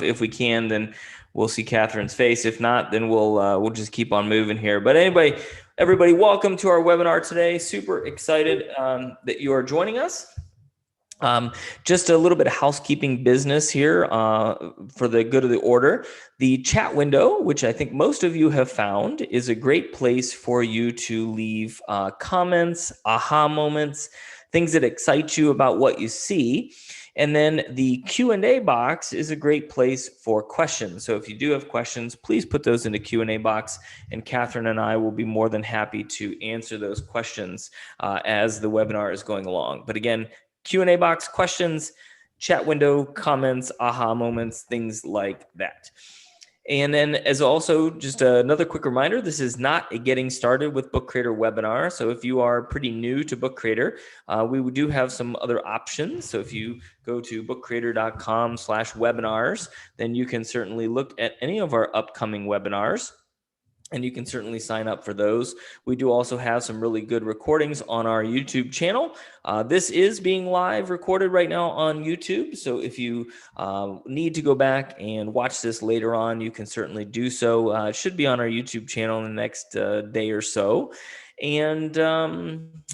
If we can, then we'll see Catherine's face. If not, then we'll just keep on moving here. But anyway, everybody, welcome to our webinar today. Super excited that you are joining us. Just a little bit of housekeeping business here for the good of the order. The chat window, which I think most of you have found, is a great place for you to leave comments, aha moments, things that excite you about what you see. And then the Q&A box is a great place for questions. So if you do have questions, please put those in the Q&A box, and Catherine and I will be more than happy to answer those questions as the webinar is going along. But again, Q&A box, questions, chat window, comments, aha moments, things like that. And then as also just another quick reminder, this is not a getting started with Book Creator webinar. So if you are pretty new to Book Creator, we do have some other options. So if you go to bookcreator.com/webinars, then you can certainly look at any of our upcoming webinars, and you can certainly sign up for those. We do also have some really good recordings on our YouTube channel. This is being live recorded right now on YouTube. So if you need to go back and watch this later on, you can certainly do so. It should be on our YouTube channel in the next day or so. And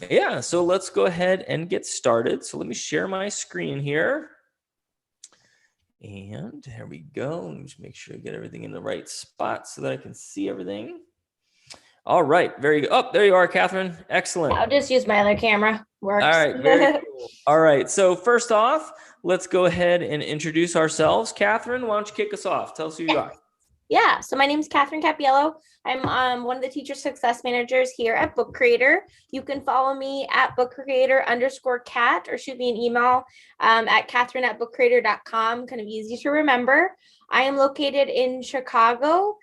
yeah, so let's go ahead and get started. So let me share my screen here. And there we go. Let me just make sure I get everything in the right spot so that I can see everything. All right, very good. Oh, there you are, Catherine. Excellent. I'll just use my other camera. Works. All right, very cool. All right, so first off, let's go ahead and introduce ourselves. Catherine, why don't you kick us off? Tell us who you are. Yeah, so my name is Catherine Capiello. I'm one of the teacher success managers here at Book Creator. You can follow me at bookcreator_cat or shoot me an email at catherine@bookcreator.com. Kind of easy to remember. I am located in Chicago.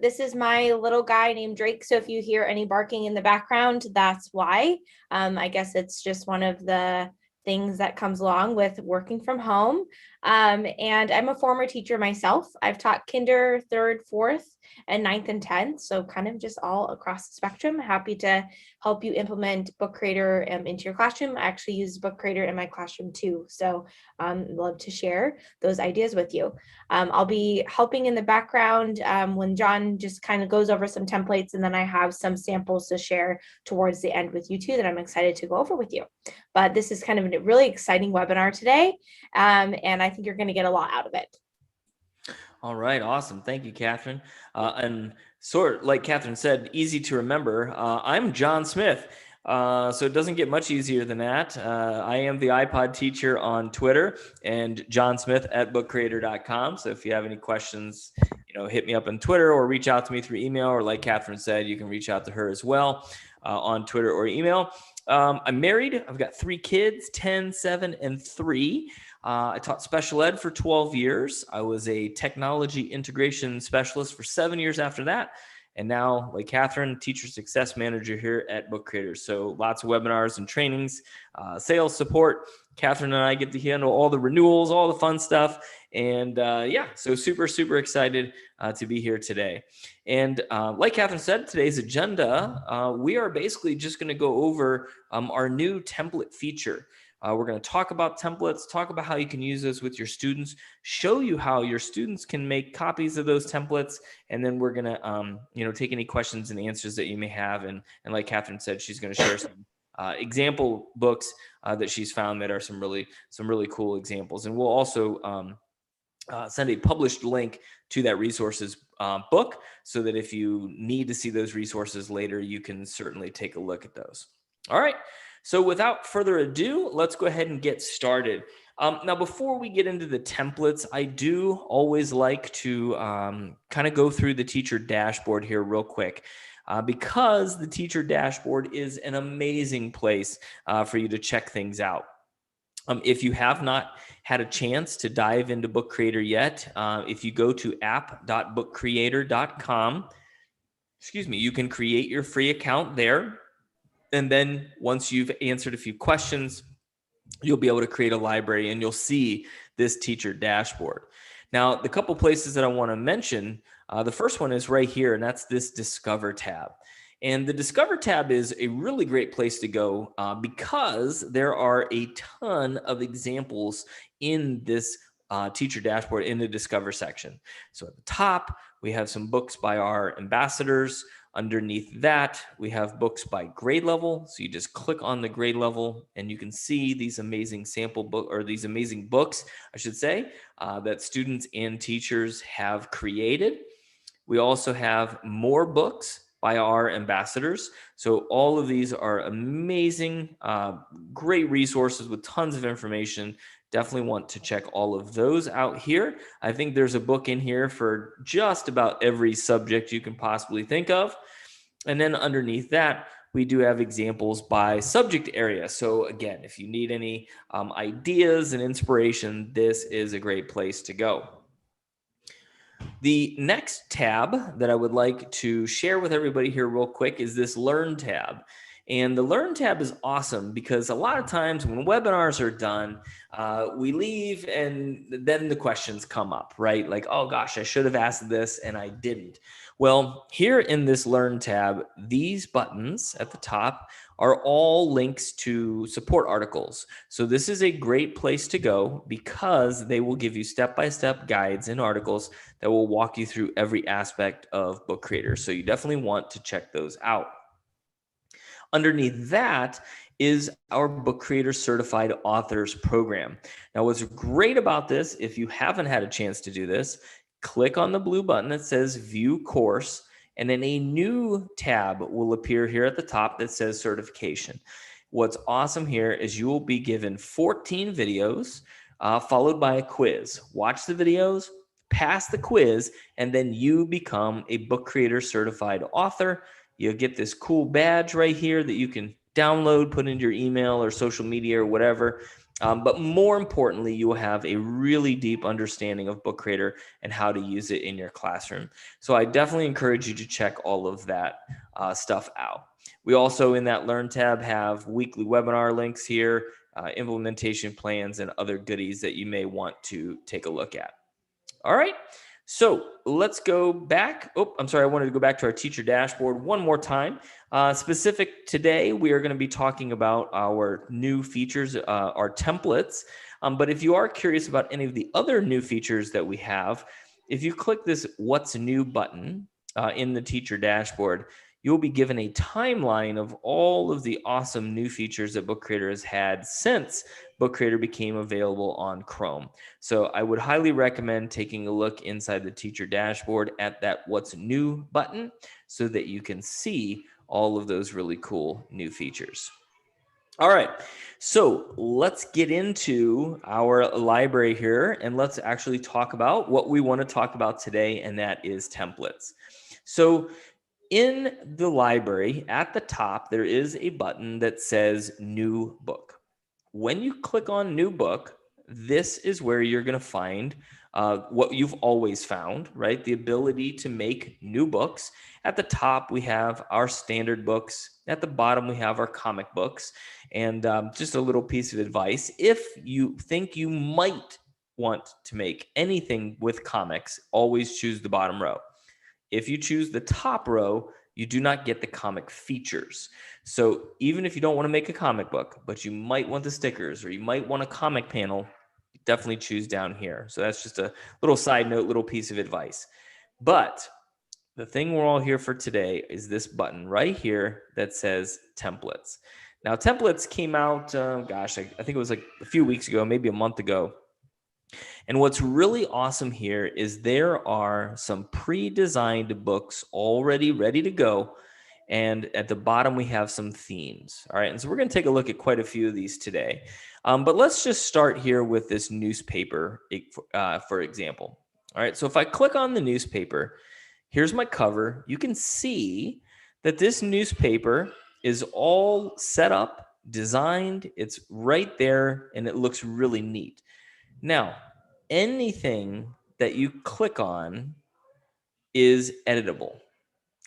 This is my little guy named Drake. So if you hear any barking in the background, that's why. I guess it's just one of the things that comes along with working from home. And I'm a former teacher myself. I've taught kinder, 3rd, 4th, and 9th and 10th. So kind of just all across the spectrum. Happy to help you implement Book Creator into your classroom. I actually use Book Creator in my classroom too. So love to share those ideas with you. I'll be helping in the background when John just kind of goes over some templates, and then I have some samples to share towards the end with you too that I'm excited to go over with you. But this is kind of a really exciting webinar today, and I think you're going to get a lot out of it. All right, awesome. Thank you, Catherine. And sort of like Catherine said, easy to remember. I'm John Smith. So it doesn't get much easier than that. I am the iPod teacher on Twitter, and John Smith at bookcreator.com. So if you have any questions, hit me up on Twitter or reach out to me through email, or like Catherine said, you can reach out to her as well on Twitter or email. I'm married. I've got 3 kids, 10, 7, and 3. I taught special ed for 12 years. I was a technology integration specialist for 7 years after that. And now, like Catherine, teacher success manager here at Book Creator. So lots of webinars and trainings, sales support. Catherine and I get to handle all the renewals, all the fun stuff. And yeah, so super, super excited to be here today. And like Catherine said, today's agenda, we are basically just going to go over our new template feature. We're going to talk about templates, talk about how you can use those with your students, show you how your students can make copies of those templates, and then we're going to, take any questions and answers that you may have. And like Catherine said, she's going to share some example books that she's found that are some really cool examples. And we'll also send a published link to that resources book, so that if you need to see those resources later, you can certainly take a look at those. All right. So without further ado, let's go ahead and get started. Now, before we get into the templates, I do always like to kind of go through the teacher dashboard here real quick, because the teacher dashboard is an amazing place for you to check things out. If you have not had a chance to dive into Book Creator yet, if you go to app.bookcreator.com, you can create your free account there. And then once you've answered a few questions, you'll be able to create a library, and you'll see this teacher dashboard. Now, the couple places that I want to mention, the first one is right here, and that's this Discover tab. And the Discover tab is a really great place to go because there are a ton of examples in this teacher dashboard in the Discover section. So at the top, we have some books by our ambassadors. Underneath that, we have books by grade level. So you just click on the grade level and you can see these amazing sample book, or these amazing books, I should say, that students and teachers have created. We also have more books by our ambassadors. So all of these are amazing, great resources with tons of information. Definitely want to check all of those out here. I think there's a book in here for just about every subject you can possibly think of. And then underneath that, we do have examples by subject area. So again, if you need any ideas and inspiration, this is a great place to go. The next tab that I would like to share with everybody here real quick is this Learn tab. And the Learn tab is awesome because a lot of times when webinars are done, we leave and then the questions come up, right? Like, oh gosh, I should have asked this and I didn't. Well, here in this Learn tab, these buttons at the top are all links to support articles. So this is a great place to go because they will give you step-by-step guides and articles that will walk you through every aspect of Book Creator. So you definitely want to check those out. Underneath that is our Book Creator Certified Authors program. Now, what's great about this, if you haven't had a chance to do this, click on the blue button that says View Course, and then a new tab will appear here at the top that says Certification. What's awesome here is you will be given 14 videos followed by a quiz. Watch the videos, pass the quiz, and then you become a Book Creator Certified Author. You'll get this cool badge right here that you can download, put into your email or social media or whatever. But more importantly, you will have a really deep understanding of Book Creator and how to use it in your classroom. So I definitely encourage you to check all of that stuff out. We also, in that Learn tab, have weekly webinar links here, implementation plans, and other goodies that you may want to take a look at. All right. So let's go back. Oh, I'm sorry. I wanted to go back to our teacher dashboard one more time. Specific today, we are going to be talking about our new features, our templates. But if you are curious about any of the other new features that we have, if you click this What's New button in the teacher dashboard, you'll be given a timeline of all of the awesome new features that Book Creator has had since Book Creator became available on Chrome. So I would highly recommend taking a look inside the teacher dashboard at that What's New button so that you can see all of those really cool new features. All right, so let's get into our library here and let's actually talk about what we want to talk about today, and that is templates. So in the library at the top, there is a button that says New Book. When you click on New Book, this is where you're going to find what you've always found, right? The ability to make new books. At the top, we have our standard books. At the bottom, we have our comic books. And just a little piece of advice, if you think you might want to make anything with comics, always choose the bottom row. If you choose the top row, you do not get the comic features. So even if you don't want to make a comic book, but you might want the stickers or you might want a comic panel, definitely choose down here. So that's just a little side note, little piece of advice. But the thing we're all here for today is this button right here that says templates. Now, templates came out, I think it was like a few weeks ago, maybe a month ago. And what's really awesome here is there are some pre-designed books already ready to go. And at the bottom, we have some themes. All right. And so we're going to take a look at quite a few of these today. But let's just start here with this newspaper, for example. All right. So if I click on the newspaper, here's my cover. You can see that this newspaper is all set up, designed. It's right there, and it looks really neat. Now, anything that you click on is editable.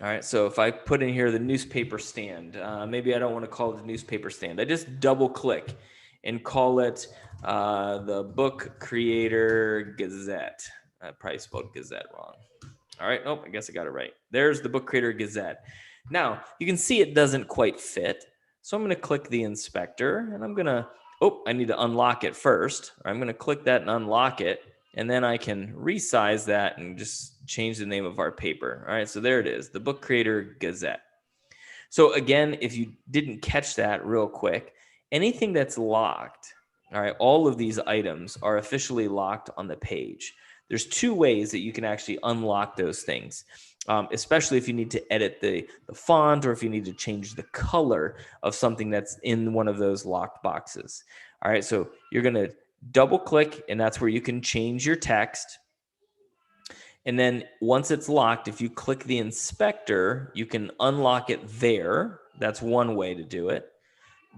All right, so if I put in here the newspaper stand, maybe I don't want to call it the newspaper stand. I just double click and call it the Book Creator Gazette. I probably spelled Gazette wrong. All right, I guess I got it right. There's the Book Creator Gazette. Now, you can see it doesn't quite fit. So I'm going to click the inspector and I'm going to, I need to unlock it first. I'm going to click that and unlock it. and then I can resize that and just change the name of our paper. All right, so there it is, the Book Creator Gazette. So again, if you didn't catch that real quick, anything that's locked, all right, all of these items are officially locked on the page. There's two ways that you can actually unlock those things, especially if you need to edit the font or if you need to change the color of something that's in one of those locked boxes. All right, so you're going to double click, and that's where you can change your text. And then once it's locked, if you click the inspector, you can unlock it there. That's one way to do it.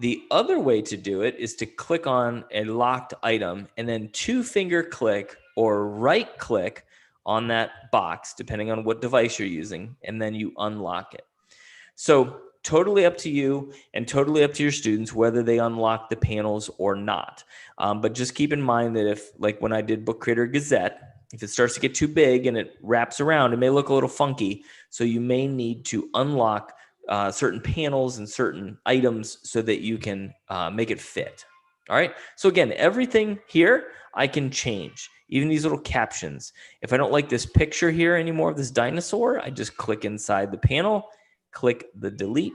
The other way to do it is to click on a locked item and then two-finger click or right click on that box, depending on what device you're using, and then you unlock it. So totally up to you and totally up to your students whether they unlock the panels or not. But just keep in mind that if, like when I did Book Creator Gazette, if it starts to get too big and it wraps around, it may look a little funky. So you may need to unlock certain panels and certain items so that you can make it fit. All right. So again, everything here I can change, even these little captions. If I don't like this picture here anymore of this dinosaur, I just click inside the panel, click the delete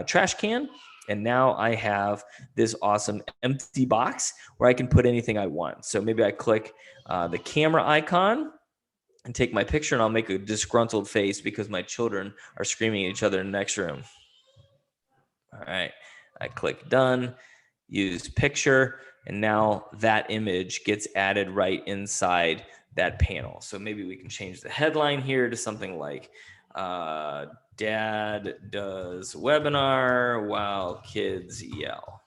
trash can, and now I have this awesome empty box where I can put anything I want. So maybe I click the camera icon and take my picture, and I'll make a disgruntled face because my children are screaming at each other in the next room. All right, I click done, use picture, and now that image gets added right inside that panel. So maybe we can change the headline here to something like Dad does webinar while kids yell.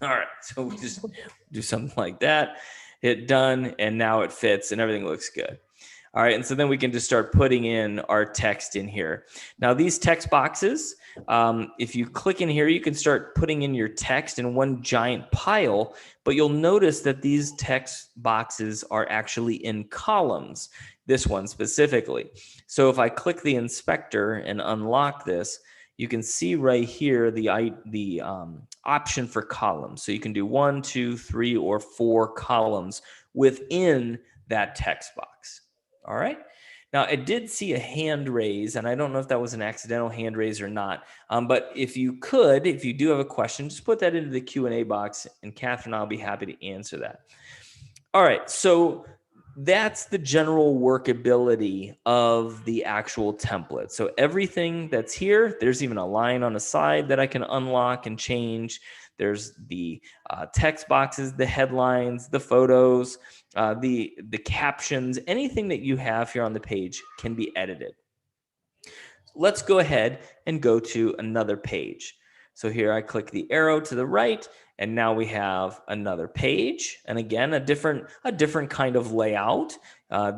All right, so we just do something like that, hit done, and now it fits and everything looks good. All right, and so then we can just start putting in our text in here. Now these text boxes, if you click in here, you can start putting in your text in one giant pile, but you'll notice that these text boxes are actually in columns, this one specifically. So if I click the inspector and unlock this, you can see right here the option for columns. So you can do 1, 2, 3, or 4 columns within that text box. All right. Now, I did see a hand raise, and I don't know if that was an accidental hand raise or not. But if you do have a question, just put that into the Q&A box, and Catherine and I'll be happy to answer that. All right. So that's the general workability of the actual template. So everything that's here, there's even a line on the side that I can unlock and change. There's the text boxes, the headlines, the photos, the captions, anything that you have here on the page can be edited. Let's go ahead and go to another page. So here I click the arrow to the right, and now we have another page. And again, a different kind of layout.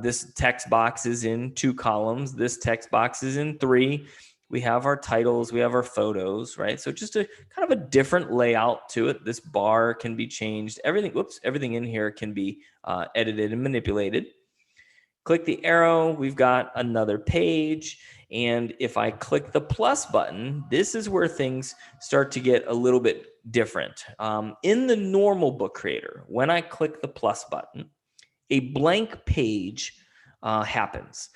This text box is in 2 columns. This text box is in 3. We have our titles, we have our photos, right? So just a kind of a different layout to it. This bar can be changed. Everything in here can be edited and manipulated. Click the arrow, we've got another page. And if I click the plus button, this is where things start to get a little bit different. In the normal Book Creator, when I click the plus button, a blank page happens.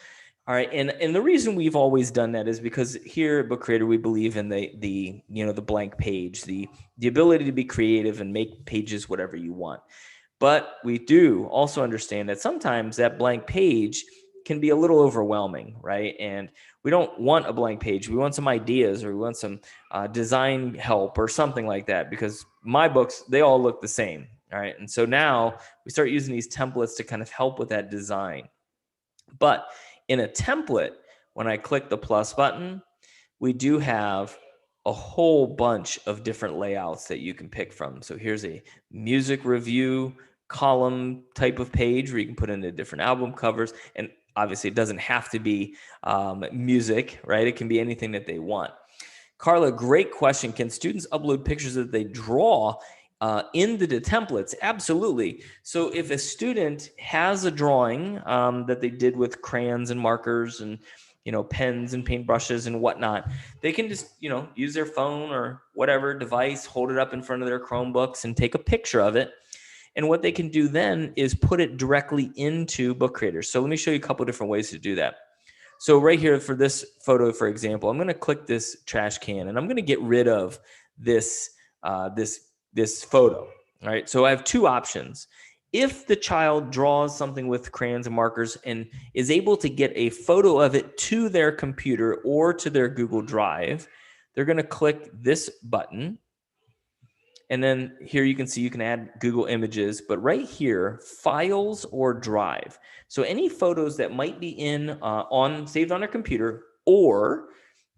All right, and the reason we've always done that is because here at Book Creator we believe in the blank page, the ability to be creative and make pages whatever you want. But we do also understand that sometimes that blank page can be a little overwhelming, right? And we don't want a blank page. We want some ideas, or we want some design help or something like that, because my books, they all look the same. All right, and so now we start using these templates to kind of help with that design. But in a template, when I click the plus button, we do have a whole bunch of different layouts that you can pick from. So here's a music review column type of page where you can put in the different album covers. And obviously it doesn't have to be music, right? It can be anything that they want. Carla, great question. Can students upload pictures that they draw into the templates? Absolutely. So if a student has a drawing that they did with crayons and markers and pens and paintbrushes and whatnot, they can just use their phone or whatever device, hold it up in front of their Chromebooks and take a picture of it. And what they can do then is put it directly into Book Creator. So let me show you a couple different ways to do that. So right here for this photo, for example, I'm going to click this trash can and I'm going to get rid of this, this photo. All right. So I have two options. If the child draws something with crayons and markers and is able to get a photo of it to their computer or to their Google Drive, they're going to click this button. And then here you can see you can add Google Images, but right here, Files or Drive. So any photos that might be saved on their computer or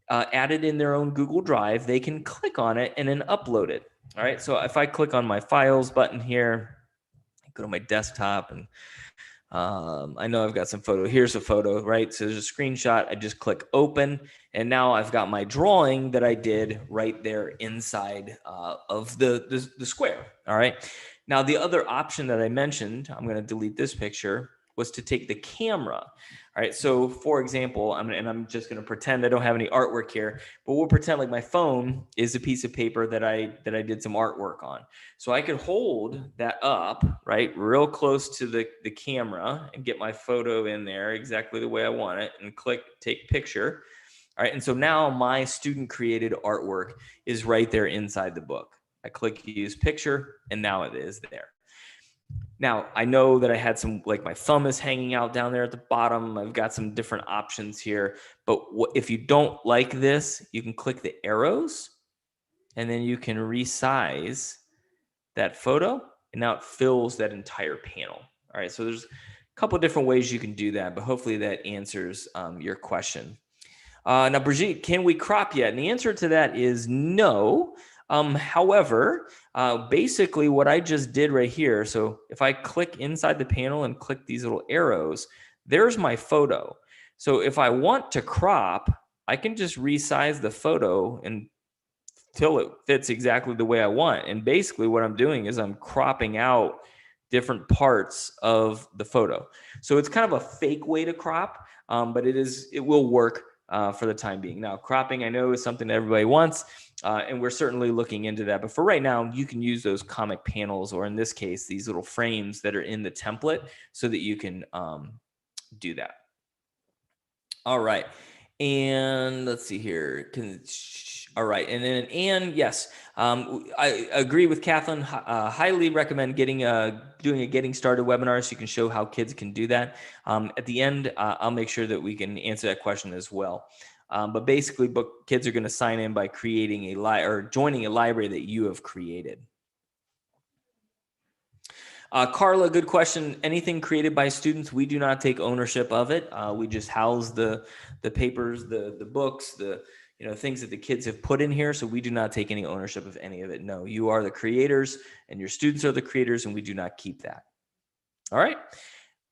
added in their own Google Drive, they can click on it and then upload it. All right. So if I click on my Files button here, go to my desktop and I know I've got some photo. Here's a photo, right? So there's a screenshot. I just click open, and now I've got my drawing that I did right there inside of the square. All right. Now the other option that I mentioned, I'm going to delete this picture, was to take the camera. All right. So for example, I'm just going to pretend I don't have any artwork here, but we'll pretend like my phone is a piece of paper that I did some artwork on. So I could hold that up, right, real close to the camera and get my photo in there exactly the way I want it and click take picture. All right. And so now my student created artwork is right there inside the book. I click use picture and now it is there. Now, I know that I had some, like my thumb is hanging out down there at the bottom. I've got some different options here. But if you don't like this, you can click the arrows and then you can resize that photo. And now it fills that entire panel. All right. So there's a couple of different ways you can do that, but hopefully that answers your question. Now, Brigitte, can we crop yet? And the answer to that is no. However, basically what I just did right here, so if I click inside the panel and click these little arrows, there's my photo. So if I want to crop, I can just resize the photo until it fits exactly the way I want. And basically what I'm doing is I'm cropping out different parts of the photo. So it's kind of a fake way to crop, but it will work for the time being. Now, cropping, I know, is something that everybody wants, and we're certainly looking into that. But for right now, you can use those comic panels, or in this case, these little frames that are in the template so that you can do that. All right. And let's see here. All right. And then, yes, I agree with Kathleen. Highly recommend doing a getting started webinar so you can show how kids can do that. At the end, I'll make sure that we can answer that question as well. But basically, kids are going to sign in by creating or joining a library that you have created. Carla, good question. Anything created by students, we do not take ownership of it. We just house the papers, the books, the things that the kids have put in here. So we do not take any ownership of any of it. No, you are the creators and your students are the creators, and we do not keep that. All right.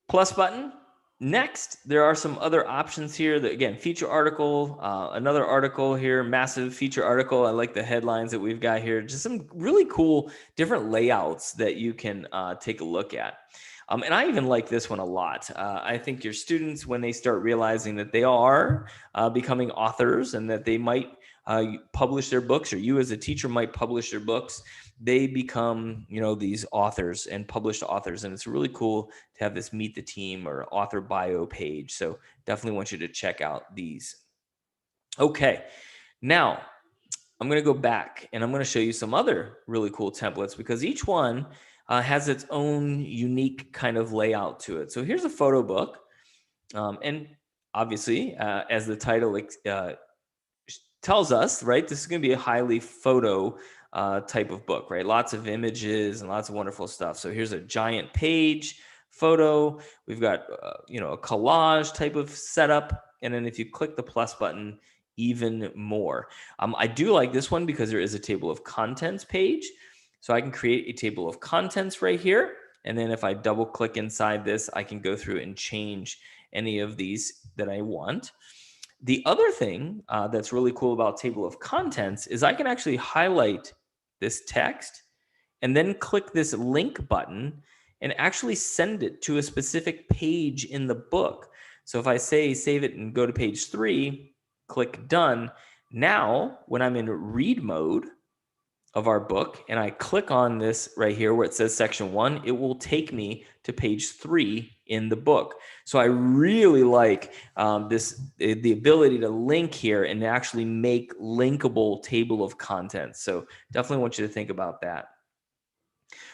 Plus button. Next, there are some other options here that, again, feature article, another article here, massive feature article. I like the headlines that we've got here. Just some really cool different layouts that you can take a look at. And I even like this one a lot. I think your students, when they start realizing that they are becoming authors and that they might publish their books, or you as a teacher might publish their books, they become, these authors and published authors. And it's really cool to have this meet the team or author bio page. So definitely want you to check out these. Okay. Now I'm going to go back and I'm going to show you some other really cool templates, because each one has its own unique kind of layout to it. So here's a photo book. And obviously, as the title tells us, right, this is going to be a highly photo type of book, right? Lots of images and lots of wonderful stuff. So here's a giant page photo. We've got, a collage type of setup. And then if you click the plus button, even more. I do like this one because there is a table of contents page. So I can create a table of contents right here. And then if I double click inside this, I can go through and change any of these that I want. The other thing that's really cool about table of contents is I can actually highlight this text and then click this link button and actually send it to a specific page in the book. So if I say save it and go to page 3, click done. Now, when I'm in read mode, of our book and I click on this right here where it says section 1, it will take me to page 3 in the book. So I really like the ability to link here and actually make linkable table of contents. So definitely want you to think about that.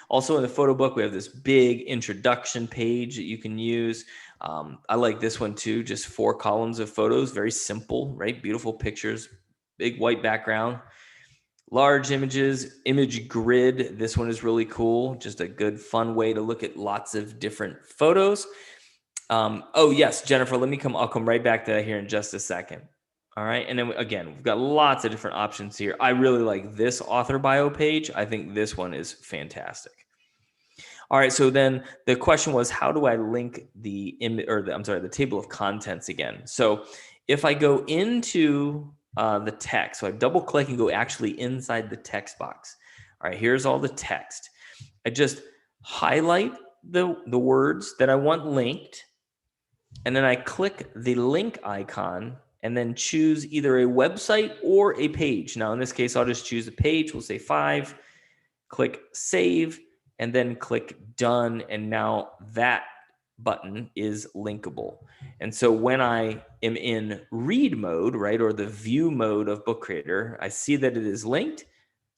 Also in the photo book, we have this big introduction page that you can use. I like this one too, just 4 columns of photos, very simple, right? Beautiful pictures, big white background. Large images, image grid. This one is really cool. Just a good, fun way to look at lots of different photos. Oh yes, Jennifer, I'll come right back to that here in just a second. All right. And then again, we've got lots of different options here. I really like this author bio page. I think this one is fantastic. All right. So then the question was, how do I link the image or the table of contents again? So if I go into the text, so I double click and go actually inside the text box. All right, here's all the text. I just highlight the words that I want linked, and then I click the link icon and then choose either a website or a page. Now in this case, I'll just choose a page. We'll say 5, click save, and then click done. And now that button is linkable. And so when I am in read mode, right, or the view mode of Book Creator, I see that it is linked,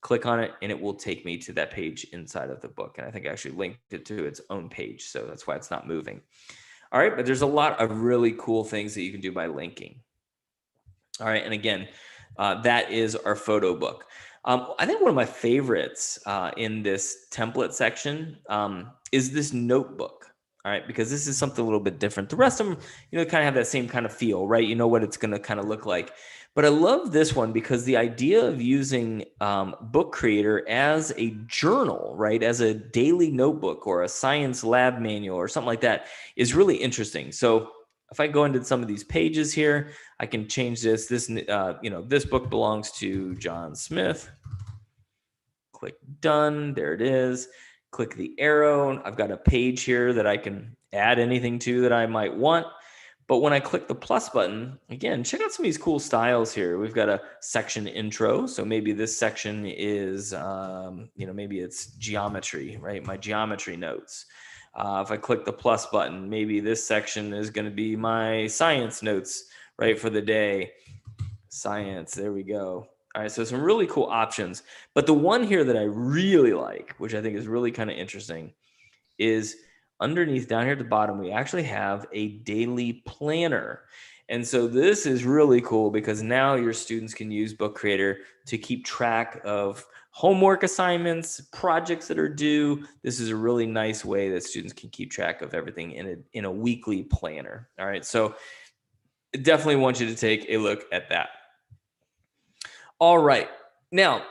click on it, and it will take me to that page inside of the book. And I think I actually linked it to its own page. So that's why it's not moving. All right, but there's a lot of really cool things that you can do by linking. All right, and again, that is our photo book. I think one of my favorites in this template section is this notebook. All right, because this is something a little bit different. The rest of them, kind of have that same kind of feel, right? You know what it's going to kind of look like. But I love this one because the idea of using Book Creator as a journal, right, as a daily notebook or a science lab manual or something like that is really interesting. So if I go into some of these pages here, I can change this. This book belongs to John Smith. Click done. There it is. Click the arrow. I've got a page here that I can add anything to that I might want. But when I click the plus button, again, check out some of these cool styles here. We've got a section intro. So maybe this section is, maybe it's geometry, right? My geometry notes. If I click the plus button, maybe this section is going to be my science notes, right, for the day. Science, there we go. All right, so some really cool options. But the one here that I really like, which I think is really kind of interesting, is underneath down here at the bottom, we actually have a daily planner. And so this is really cool because now your students can use Book Creator to keep track of homework assignments, projects that are due. This is a really nice way that students can keep track of everything in a weekly planner. All right, so definitely want you to take a look at that. All right. Now,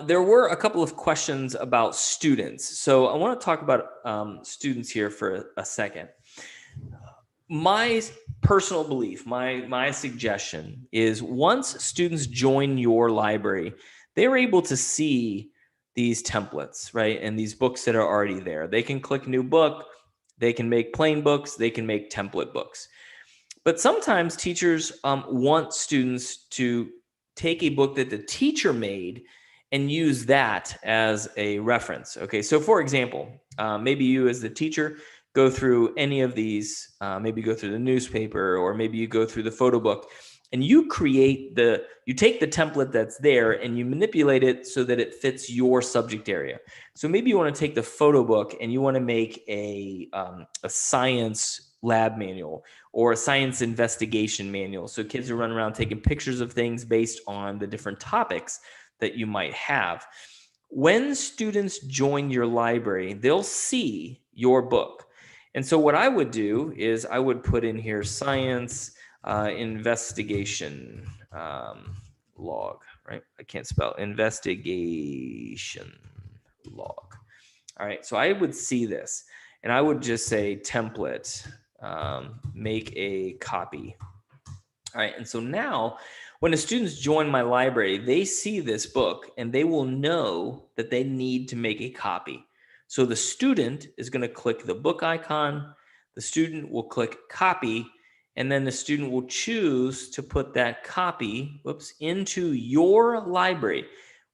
there were a couple of questions about students. So I want to talk about students here for a second. My personal belief, my suggestion is once students join your library, they're able to see these templates, right? And these books that are already there. They can click new book, they can make plain books, they can make template books. But sometimes teachers want students to take a book that the teacher made and use that as a reference. Okay, so for example, maybe you as the teacher go through any of these, maybe go through the newspaper, or maybe you go through the photo book, and you take the template that's there and you manipulate it so that it fits your subject area. So maybe you want to take the photo book and you want to make a science lab manual or a science investigation manual. So kids are running around taking pictures of things based on the different topics that you might have. When students join your library, they'll see your book. And so what I would do is I would put in here science investigation log, right? I can't spell investigation log. All right, so I would see this and I would just say template, make a copy. All right, and so now when the students join my library, they see this book and they will know that they need to make a copy. So the student is going to click the book icon, the student will click copy, and then the student will choose to put that copy, into your library.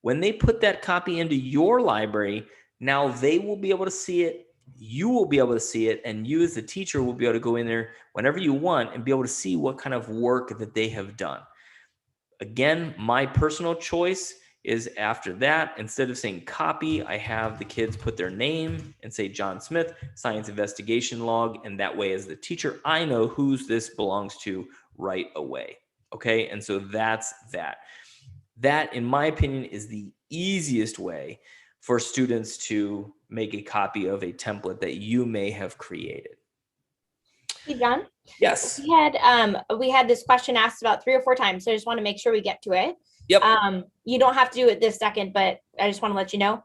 When they put that copy into your library, now they will be able to see it, you will be able to see it, and you as the teacher will be able to go in there whenever you want and be able to see what kind of work that they have done. Again, my personal choice is after that, instead of saying copy, I have the kids put their name and say John Smith, science investigation log. And that way, as the teacher, I know whose this belongs to right away. Okay. And so that's that. That, in my opinion, is the easiest way for students to make a copy of a template that you may have created. Hey, John. Yes. We had this question asked about 3 or 4 times, so I just want to make sure we get to it. Yep. You don't have to do it this second, but I just want to let you know.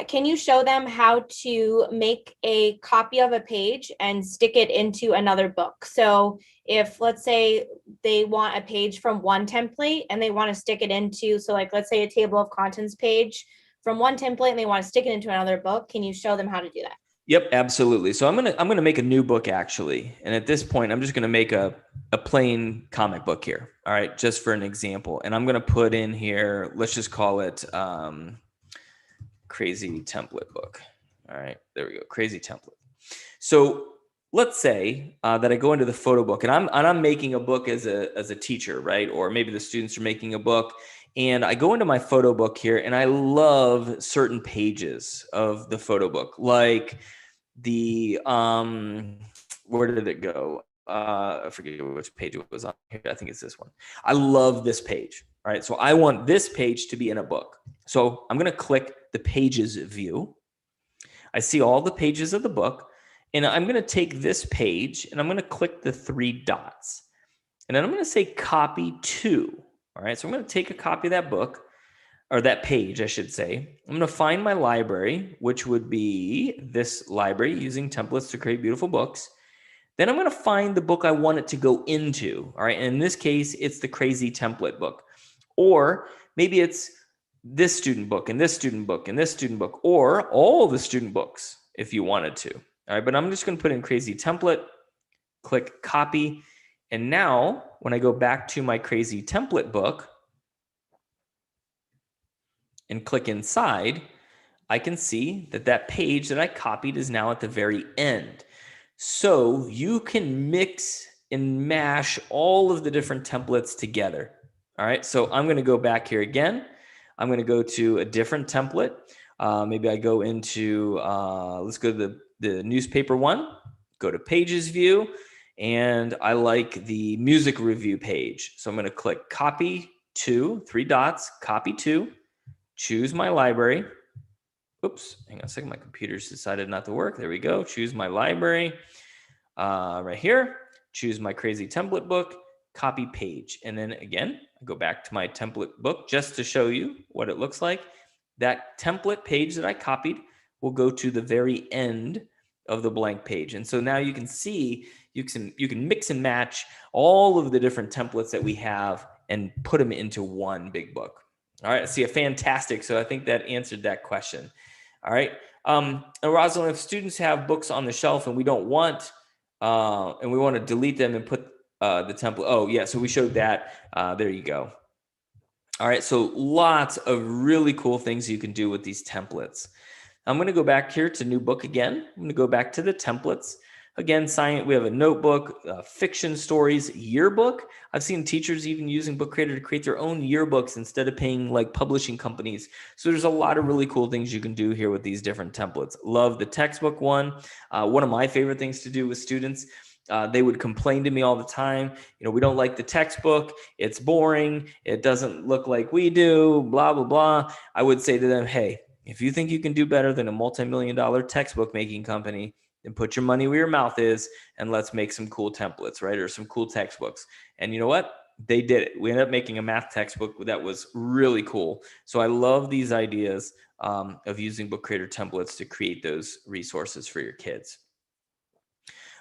Can you show them how to make a copy of a page and stick it into another book? So if, let's say, they want a page from one template and they want to stick it into, so like, let's say a table of contents page from one template and they want to stick it into another book, can you show them how to do that? Yep, absolutely. So I'm gonna make a new book actually, and at this point, I'm just gonna make a plain comic book here. All right, just for an example, and I'm gonna put in here. Let's just call it crazy template book. All right, there we go, crazy template. So let's say that I go into the photo book, and I'm making a book as a teacher, right? Or maybe the students are making a book, and I go into my photo book here, and I love certain pages of the photo book, like the where did it go? I forget which page it was on here. I think it's this one. I love this page. All right, so I want this page to be in a book. So I'm going to click the pages view. I see all the pages of the book, and I'm going to take this page and I'm going to click the 3 dots, and then I'm going to say copy to. All right, so I'm going to take a copy of that book, or that page, I should say. I'm going to find my library, which would be this library, using templates to create beautiful books. Then I'm going to find the book I want it to go into. All right, and in this case, it's the crazy template book. Or maybe it's this student book and this student book and this student book, or all the student books if you wanted to. All right, but I'm just going to put in crazy template, click copy. And now when I go back to my crazy template book and click inside, I can see that that page that I copied is now at the very end. So you can mix and mash all of the different templates together. All right, so I'm going to go back here again. I'm going to go to a different template. Maybe I go into, let's go to the newspaper one, go to pages view, and I like the music review page. So I'm going to click copy to, 3 dots, copy to, choose my library. Oops, hang on a second. My computer's decided not to work. There we go. Choose my library right here. Choose my crazy template book, copy page. And then again, I go back to my template book just to show you what it looks like. That template page that I copied will go to the very end of the blank page. And so now you can see, you can mix and match all of the different templates that we have and put them into one big book. All right, see, fantastic. So I think that answered that question. All right. And Rosalind, if students have books on the shelf and we don't want, and we want to delete them and put the template. Oh yeah, so we showed that. There you go. All right, so lots of really cool things you can do with these templates. I'm going to go back here to new book again. I'm going to go back to the templates. Again, science, we have a notebook, fiction stories, yearbook. I've seen teachers even using Book Creator to create their own yearbooks instead of paying like publishing companies. So there's a lot of really cool things you can do here with these different templates. Love the textbook one. One of my favorite things to do with students, they would complain to me all the time. You know, we don't like the textbook. It's boring. It doesn't look like we do, blah, blah, blah. I would say to them, hey, if you think you can do better than a multi-million-dollar textbook making company, then put your money where your mouth is and let's make some cool templates, right? Or some cool textbooks. And you know what? They did it. We ended up making a math textbook that was really cool. So I love these ideas of using Book Creator templates to create those resources for your kids.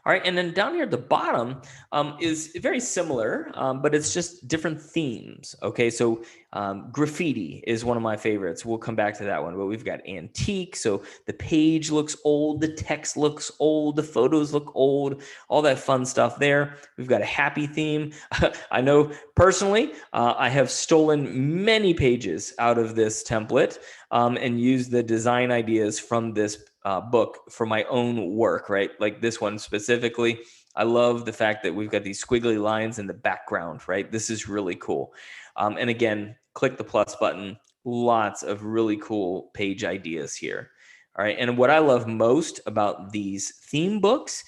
All right, and then down here at the bottom is very similar, but it's just different themes. Okay, so graffiti is one of my favorites. We'll come back to that one, but we've got antique. So the page looks old, the text looks old, the photos look old, all that fun stuff there. We've got a happy theme. I know personally, I have stolen many pages out of this template and used the design ideas from this book for my own work, right? Like this one specifically. I love the fact that we've got these squiggly lines in the background, right? This is really cool. And again, click the plus button. Lots of really cool page ideas here. All right. And what I love most about these theme books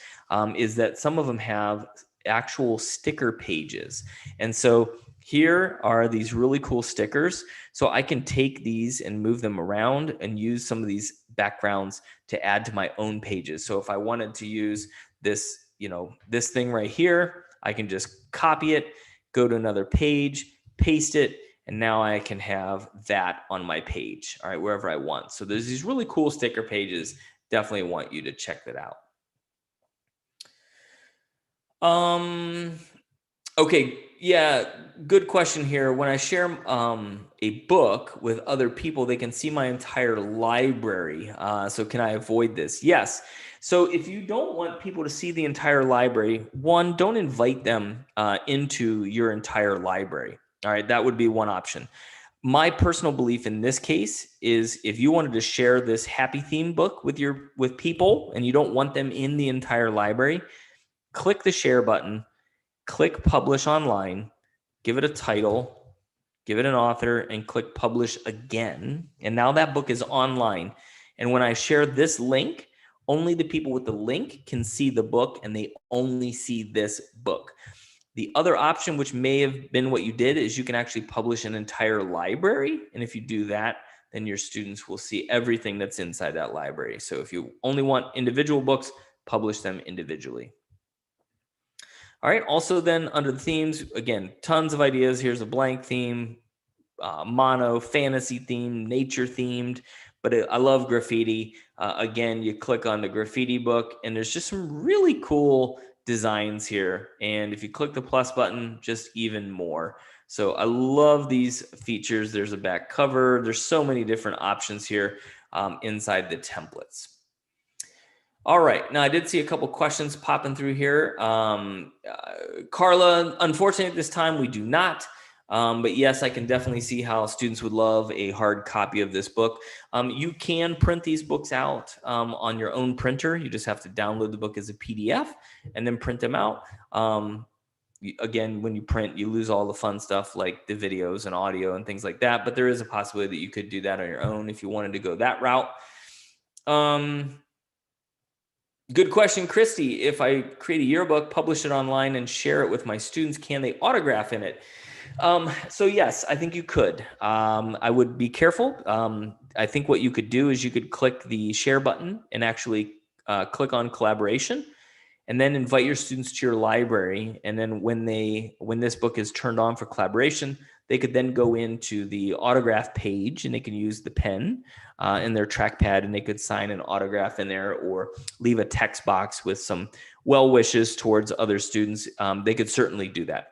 is that some of them have actual sticker pages. And so here are these really cool stickers. So I can take these and move them around and use some of these backgrounds to add to my own pages. So if I wanted to use this, this thing right here, I can just copy it, go to another page, paste it, and now I can have that on my page, all right, wherever I want. So there's these really cool sticker pages. Definitely want you to check that out. Okay, yeah, good question here. When I share a book with other people, they can see my entire library. So can I avoid this? Yes. So if you don't want people to see the entire library, one, don't invite them into your entire library. All right, that would be one option. My personal belief in this case is if you wanted to share this happy theme book with people and you don't want them in the entire library, click the share button, click publish online, give it a title, give it an author, and click publish again. And now that book is online. And when I share this link, only the people with the link can see the book and they only see this book. The other option, which may have been what you did, is you can actually publish an entire library. And if you do that, then your students will see everything that's inside that library. So if you only want individual books, publish them individually. All right, also then under the themes, again, tons of ideas. Here's a blank theme, mono, fantasy theme, nature themed, but I love graffiti. Again, you click on the graffiti book and there's just some really cool designs here. And if you click the plus button, just even more. So I love these features. There's a back cover. There's so many different options here inside the templates. All right. Now, I did see a couple questions popping through here. Carla, unfortunately, this time we do not. But yes, I can definitely see how students would love a hard copy of this book. You can print these books out on your own printer. You just have to download the book as a PDF and then print them out. Again, when you print, you lose all the fun stuff like the videos and audio and things like that. But there is a possibility that you could do that on your own if you wanted to go that route. Good question, Christy. If I create a yearbook, publish it online, and share it with my students, can they autograph in it? So yes, I think you could. I would be careful. I think what you could do is you could click the share button and actually click on collaboration, and then invite your students to your library. And then when this book is turned on for collaboration, they could then go into the autograph page and they can use the pen in their trackpad and they could sign an autograph in there or leave a text box with some well wishes towards other students. They could certainly do that.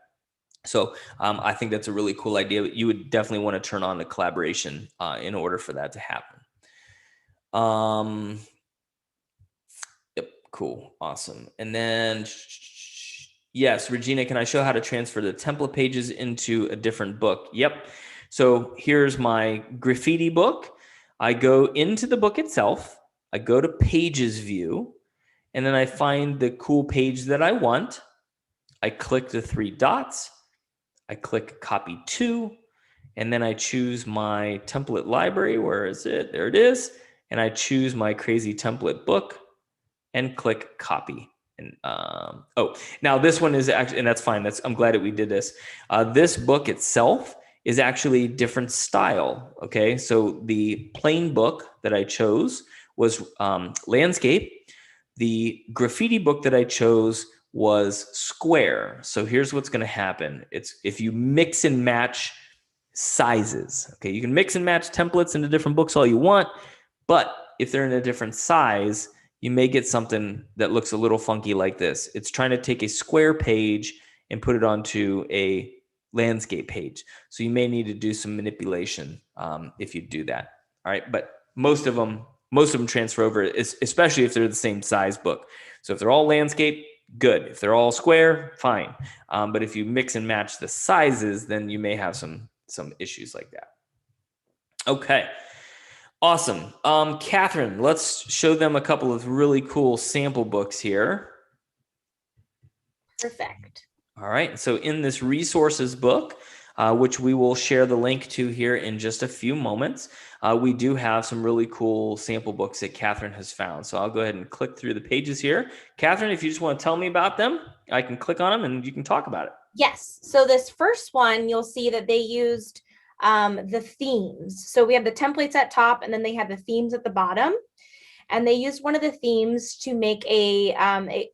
So I think that's a really cool idea. You would definitely want to turn on the collaboration in order for that to happen. Yep, cool, awesome. And then, yes, Regina, can I show how to transfer the template pages into a different book? Yep. So here's my graffiti book. I go into the book itself. I go to Pages View, and then I find the cool page that I want. I click the three dots. I click Copy To, and then I choose my template library. Where is it? There it is. And I choose my crazy template book and click Copy. And now this one is actually, and that's fine. I'm glad that we did this. This book itself is actually different style. Okay, so the plain book that I chose was landscape. The graffiti book that I chose was square. So here's what's going to happen. It's if you mix and match sizes. Okay, you can mix and match templates into different books all you want, but if they're in a different size, you may get something that looks a little funky like this. It's trying to take a square page and put it onto a landscape page. So you may need to do some manipulation if you do that. All right, but most of them transfer over, especially if they're the same size book. So if they're all landscape, good. If they're all square, fine. But if you mix and match the sizes, then you may have some issues like that. Okay. Awesome. Catherine, let's show them a couple of really cool sample books here. Perfect. All right. So in this resources book, which we will share the link to here in just a few moments, we do have some really cool sample books that Catherine has found. So I'll go ahead and click through the pages here. Catherine, if you just want to tell me about them, I can click on them and you can talk about it. Yes. So this first one, you'll see that they used the themes. So we have the templates at top, and then they have the themes at the bottom. And they used one of the themes to make a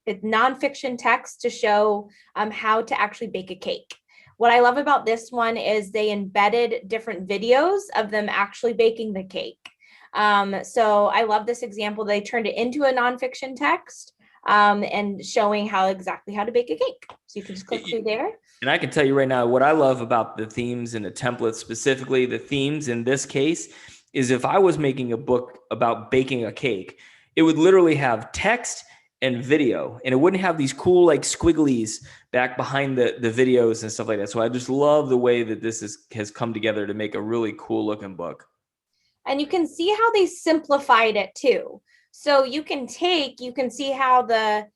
nonfiction text to show how to actually bake a cake. What I love about this one is they embedded different videos of them actually baking the cake. So I love this example. They turned it into a nonfiction text and showing exactly how to bake a cake. So you can just click through there. And I can tell you right now, what I love about the themes and the templates, specifically the themes in this case, is if I was making a book about baking a cake, it would literally have text and video, and it wouldn't have these cool like squigglies back behind the videos and stuff like that. So I just love the way that this has come together to make a really cool looking book. And you can see how they simplified it too. So you can see how the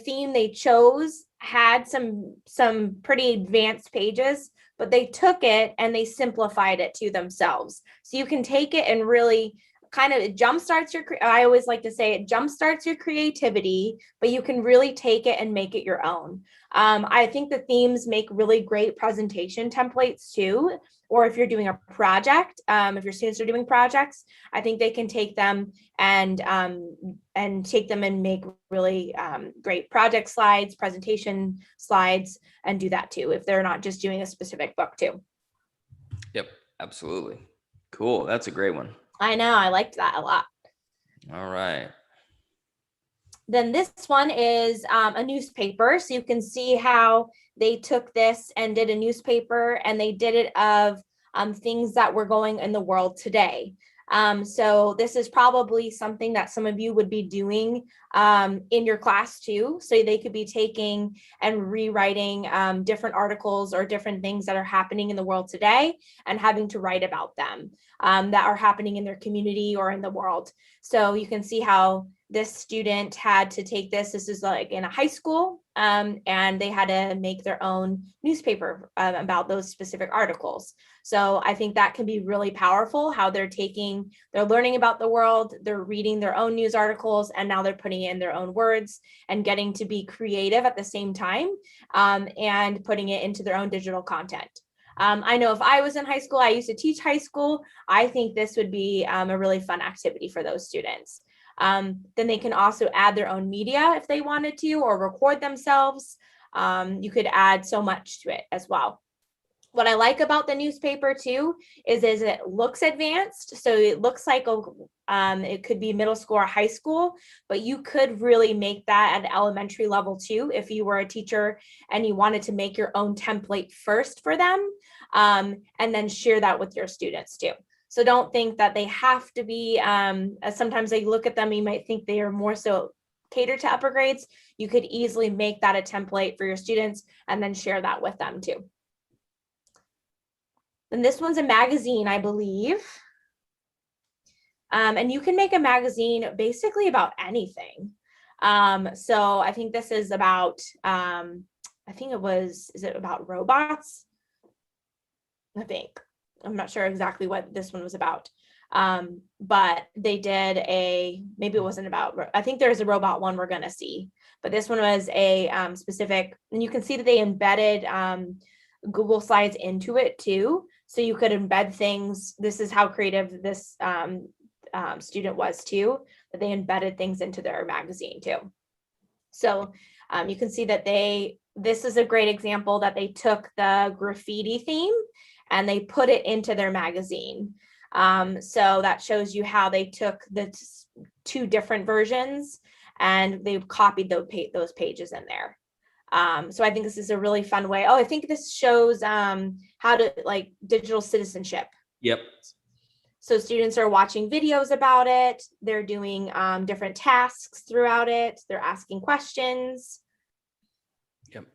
theme they chose had some pretty advanced pages, but they took it and they simplified it to themselves. So you can take it and really kind of jumpstarts I always like to say it jumpstarts your creativity, but you can really take it and make it your own. I think the themes make really great presentation templates too. Or if you're doing a project, if your students are doing projects, I think they can take them and make really great project slides, presentation slides, and do that too if they're not just doing a specific book too. Yep, absolutely. Cool. That's a great one. I know. I liked that a lot. All right. Then this one is a newspaper. So you can see how they took this and did a newspaper, and they did it of things that were going in the world today. So this is probably something that some of you would be doing in your class too. So they could be taking and rewriting different articles or different things that are happening in the world today and having to write about them that are happening in their community or in the world. So you can see how this student had to take this. This is like in a high school, and they had to make their own newspaper about those specific articles. So I think that can be really powerful, how they're learning about the world, they're reading their own news articles, and now they're putting in their own words and getting to be creative at the same time, and putting it into their own digital content. I know if I was in high school, I used to teach high school, I think this would be a really fun activity for those students. Then they can also add their own media if they wanted to, or record themselves. You could add so much to it as well. What I like about the newspaper too is it looks advanced. So it looks like it could be middle school or high school, but you could really make that at elementary level too if you were a teacher and you wanted to make your own template first for them, and then share that with your students too. So don't think that they have to be, as sometimes they look at them, you might think they are more so catered to upper grades. You could easily make that a template for your students and then share that with them too. And this one's a magazine, I believe. And you can make a magazine basically about anything. So I think this is about, is it about robots? I think. I'm not sure exactly what this one was about. But they did maybe it wasn't about, I think there's a robot one we're going to see, but this one was a specific, and you can see that they embedded Google Slides into it too. So you could embed things. This is how creative this student was too, that they embedded things into their magazine too. So you can see that this is a great example that they took the graffiti theme and they put it into their magazine. So that shows you how they took the two different versions and they copied those pages in there. So I think this is a really fun way. Oh, I think this shows how to like digital citizenship. Yep. So students are watching videos about it. They're doing different tasks throughout it. They're asking questions. Yep.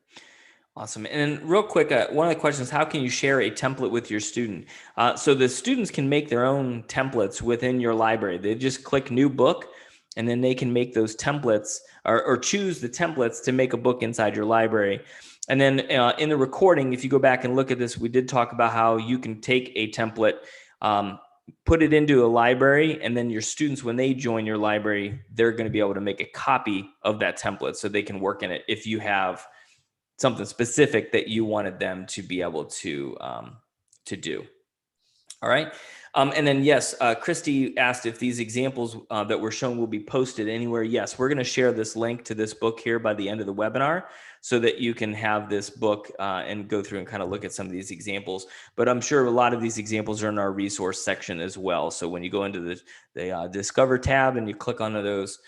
Awesome. And real quick, one of the questions, how can you share a template with your student? So the students can make their own templates within your library. They just click new book, and then they can make those templates or choose the templates to make a book inside your library. And then in the recording, if you go back and look at this, we did talk about how you can take a template, put it into a library, and then your students, when they join your library, they're going to be able to make a copy of that template so they can work in it if you have something specific that you wanted them to be able to do. All right. And then, yes, Christy asked if these examples that were shown will be posted anywhere. Yes, we're going to share this link to this book here by the end of the webinar so that you can have this book and go through and kind of look at some of these examples. But I'm sure a lot of these examples are in our resource section as well. So when you go into the Discover tab and you click onto those,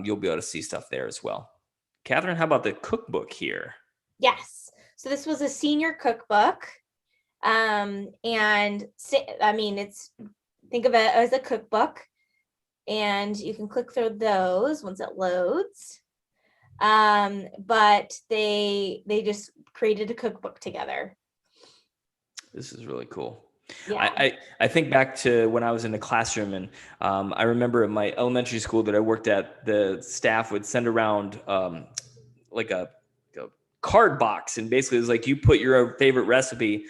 you'll be able to see stuff there as well. Catherine, how about the cookbook here? Yes. So this was a senior cookbook. And I mean, think of it as a cookbook, and you can click through those once it loads. But they just created a cookbook together. This is really cool. Yeah. I think back to when I was in the classroom, and I remember in my elementary school that I worked at, the staff would send around like a card box, and basically it was like you put your favorite recipe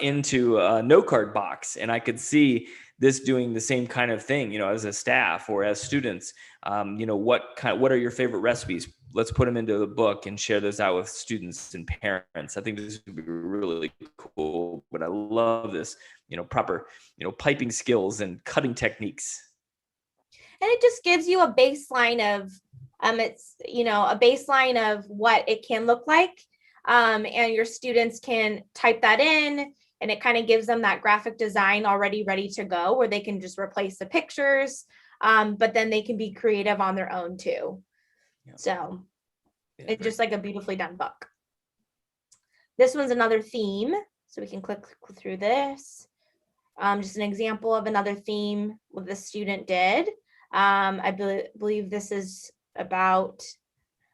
into a no card box, and I could see this doing the same kind of thing, as a staff or as students. What are your favorite recipes? Let's put them into the book and share those out with students and parents. I think this would be really cool. But I love this, proper, piping skills and cutting techniques. And it just gives you a baseline of it's a baseline of what it can look like, and your students can type that in, and it kind of gives them that graphic design already ready to go, where they can just replace the pictures, but then they can be creative on their own too. Yeah. So it's just like a beautifully done book. This one's another theme, so we can click through this. Just an example of another theme what the student did. I believe this is about,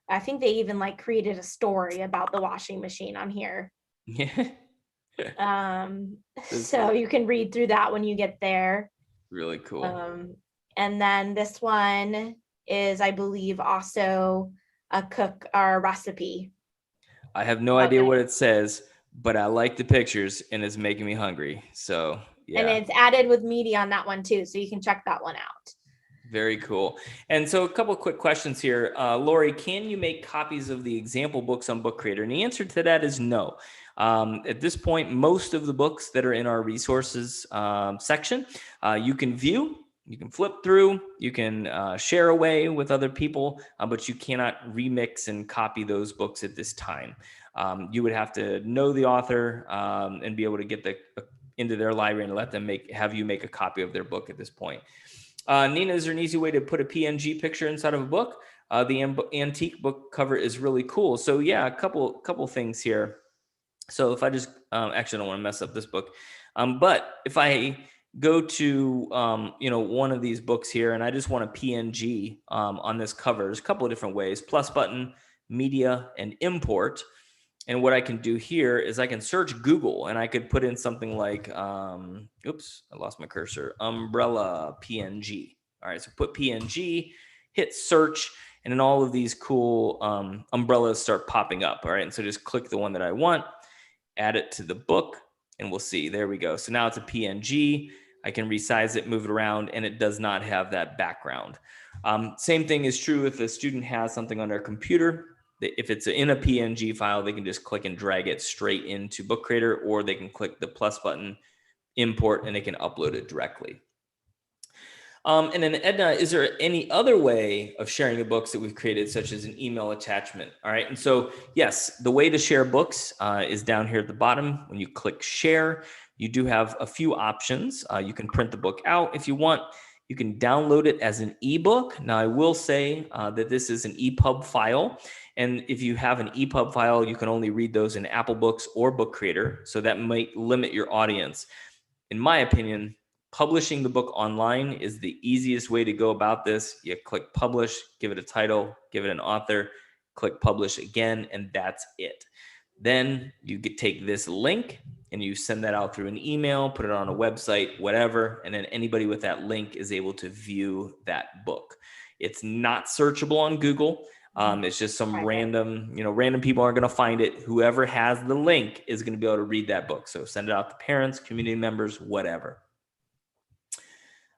I think they even created a story about the washing machine on here. Yeah. So you can read through that when you get there. Really cool. And then this one is, I believe, also a cook or recipe. I have no idea what it says, but I like the pictures and it's making me hungry. So yeah. And it's added with media on that one too, so you can check that one out. Very cool. And so a couple of quick questions here. Lori, can you make copies of the example books on Book Creator? And the answer to that is no. At this point, most of the books that are in our resources section, you can view, you can flip through, you can share away with other people, but you cannot remix and copy those books at this time. You would have to know the author and be able to get into their library and let them have you make a copy of their book at this point. Nina, is there an easy way to put a PNG picture inside of a book? The antique book cover is really cool. So yeah, a couple things here. So if I just, actually I don't want to mess up this book. But if I go to, one of these books here and I just want a PNG on this cover, there's a couple of different ways: plus button, media, and import. And what I can do here is I can search Google and I could put in something like, oops, I lost my cursor, umbrella PNG. All right, so put PNG, hit search, and then all of these cool umbrellas start popping up. All right, and so just click the one that I want, add it to the book, and we'll see. There we go. So now it's a PNG. I can resize it, move it around, and it does not have that background. Same thing is true if a student has something on their computer. If it's in a PNG file, they can just click and drag it straight into Book Creator, or they can click the plus button, import, and they can upload it directly. And then Edna, is there any other way of sharing the books that we've created, such as an email attachment? All right. And so, yes, the way to share books is down here at the bottom. When you click share, you do have a few options. You can print the book out if you want. You can download it as an ebook. Now, I will say that this is an EPUB file. And if you have an EPUB file, you can only read those in Apple Books or Book Creator. So that might limit your audience. In my opinion, publishing the book online is the easiest way to go about this. You click publish, give it a title, give it an author, click publish again, and that's it. Then you take this link and you send that out through an email, put it on a website, whatever, and then anybody with that link is able to view that book. It's not searchable on Google. It's just some random people aren't going to find it. Whoever has the link is going to be able to read that book. So send it out to parents, community members, whatever.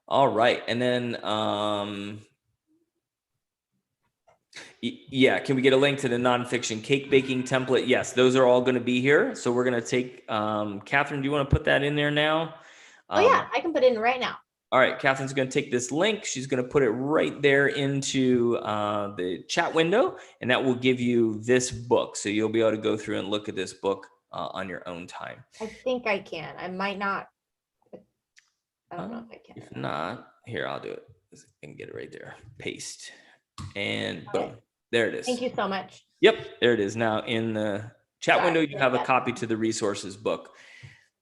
All right. And then, yeah, can we get a link to the nonfiction cake baking template? Yes, those are all going to be here. So we're going to take, Catherine, do you want to put that in there now? Oh yeah, I can put it in right now. All right, Catherine's going to take this link. She's going to put it right there into the chat window, and that will give you this book. So you'll be able to go through and look at this book on your own time. I think I can. I might not. I don't know if I can. If not, here, I'll do it. I can get it right there. Paste. And boom, there it is. Thank you so much. Yep, there it is. Now in the chat window, you have a copy to the resources book.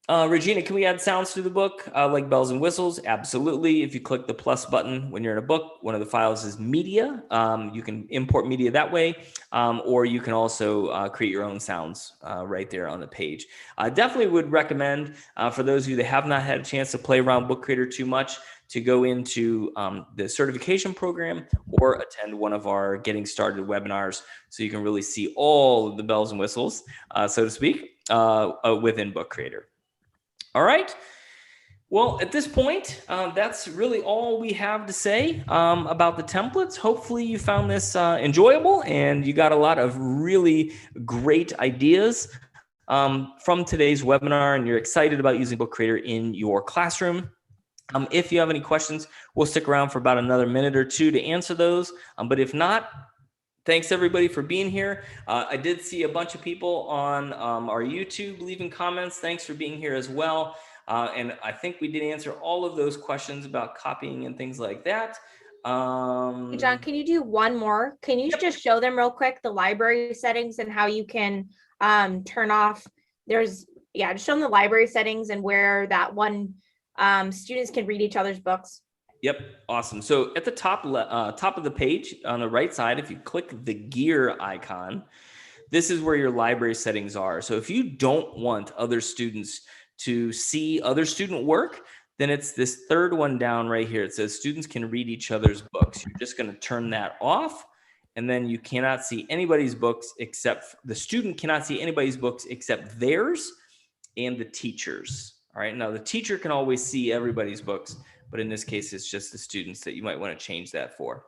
Regina, can we add sounds to the book like bells and whistles? Absolutely. If you click the plus button when you're in a book, one of the files is media. You can import media that way, or you can also create your own sounds right there on the page. I definitely would recommend for those of you that have not had a chance to play around Book Creator too much to go into the certification program or attend one of our getting started webinars so you can really see all of the bells and whistles, so to speak, within Book Creator. All right. Well, at this point, that's really all we have to say about the templates. Hopefully you found this enjoyable and you got a lot of really great ideas from today's webinar, and you're excited about using Book Creator in your classroom. If you have any questions, we'll stick around for about another minute or two to answer those. But if not, thanks everybody for being here. I did see a bunch of people on our YouTube leaving comments. Thanks for being here as well. And I think we did answer all of those questions about copying and things like that. Hey, John, can you do one more? Can you just show them real quick the library settings and how you can turn off? Just show them the library settings and where that one students can read each other's books. Yep. Awesome. So at the top of the page on the right side, if you click the gear icon, this is where your library settings are. So if you don't want other students to see other student work, then it's this third one down right here. It says students can read each other's books. You're just going to turn that off. And then you cannot see anybody's books except the student cannot see anybody's books except theirs and the teacher's. All right. Now the teacher can always see everybody's books, but in this case, it's just the students that you might want to change that for.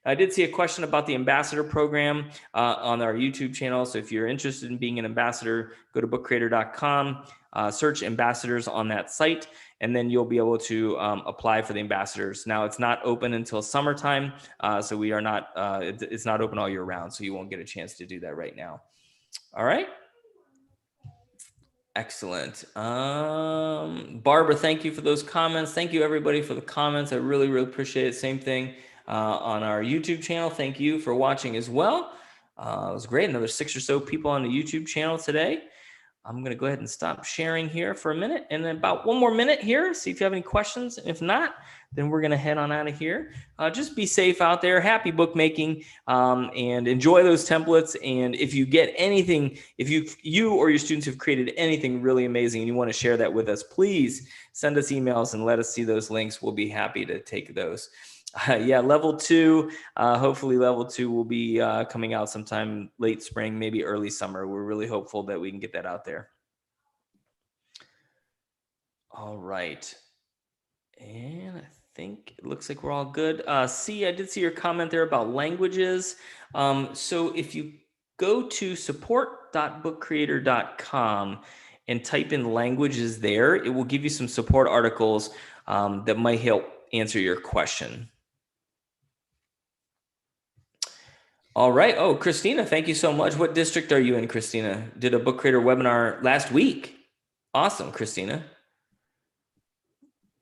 I did see a question about the ambassador program on our YouTube channel. So if you're interested in being an ambassador, go to bookcreator.com, search ambassadors on that site, and then you'll be able to apply for the ambassadors. Now it's not open until summertime. So we are not, it's not open all year round. So you won't get a chance to do that right now. All right. Excellent. Barbara, thank you for those comments. Thank you everybody for the comments. I really, really appreciate it. Same thing on our YouTube channel. Thank you for watching as well. It was great. Another 6 or so people on the YouTube channel today. I'm going to go ahead and stop sharing here for a minute and then about one more minute here. See if you have any questions. If not, then we're going to head on out of here. Just be safe out there. Happy bookmaking and enjoy those templates. And if you get anything, if you or your students have created anything really amazing and you want to share that with us, please send us emails and let us see those links. We'll be happy to take those. Yeah, level 2, hopefully level 2 will be coming out sometime late spring, maybe early summer. We're really hopeful that we can get that out there. All right. And I think it looks like we're all good. I did see your comment there about languages. So if you go to support.bookcreator.com and type in languages there, it will give you some support articles that might help answer your question. All right. Oh, Christina, thank you so much. What district are you in, Christina? Did a Book Creator webinar last week. Awesome, Christina.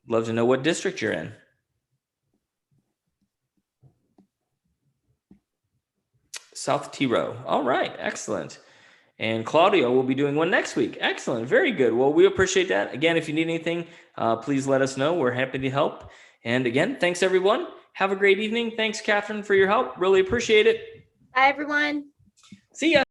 Love to know what district you're in. South T Row. All right, excellent. And Claudio will be doing one next week. Excellent, very good. Well, we appreciate that. Again, if you need anything, please let us know. We're happy to help. And again, thanks everyone. Have a great evening. Thanks, Catherine, for your help. Really appreciate it. Bye, everyone. See ya.